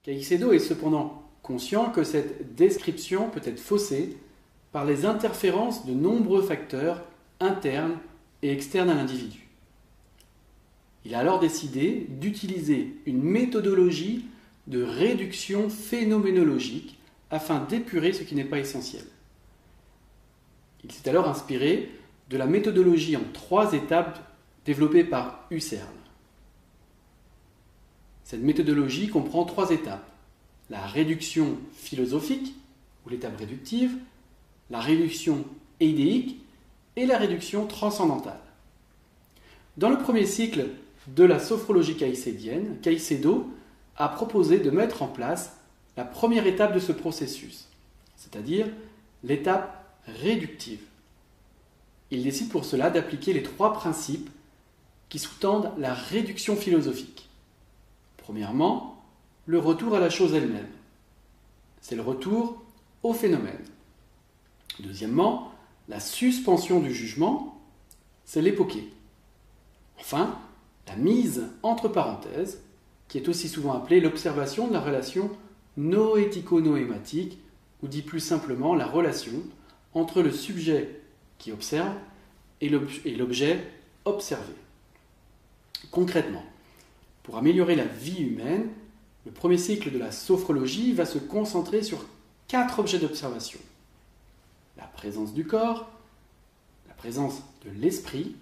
Caicedo est cependant conscient que cette description peut être faussée par les interférences de nombreux facteurs internes et externes à l'individu. Il a alors décidé d'utiliser une méthodologie de réduction phénoménologique afin d'épurer ce qui n'est pas essentiel. Il s'est alors inspiré de la méthodologie en 3 étapes développée par Husserl. Cette méthodologie comprend 3 étapes. La réduction philosophique, ou l'étape réductive, la réduction idéique et la réduction transcendantale. Dans le premier cycle de la sophrologie caïcédienne, Caicedo a proposé de mettre en place la première étape de ce processus, c'est-à-dire l'étape réductive. Il décide pour cela d'appliquer les 3 principes qui sous-tendent la réduction philosophique. Premièrement, le retour à la chose elle-même. C'est le retour au phénomène. Deuxièmement, la suspension du jugement, c'est l'époqué. Enfin, la mise entre parenthèses, qui est aussi souvent appelée l'observation de la relation noético-noématique, ou dit plus simplement la relation entre le sujet qui observe et l'objet observé. Concrètement, pour améliorer la vie humaine, le premier cycle de la sophrologie va se concentrer sur 4 objets d'observation. La présence du corps, la présence de l'esprit,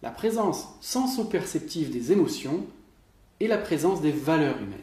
la présence senso-perceptive des émotions et la présence des valeurs humaines.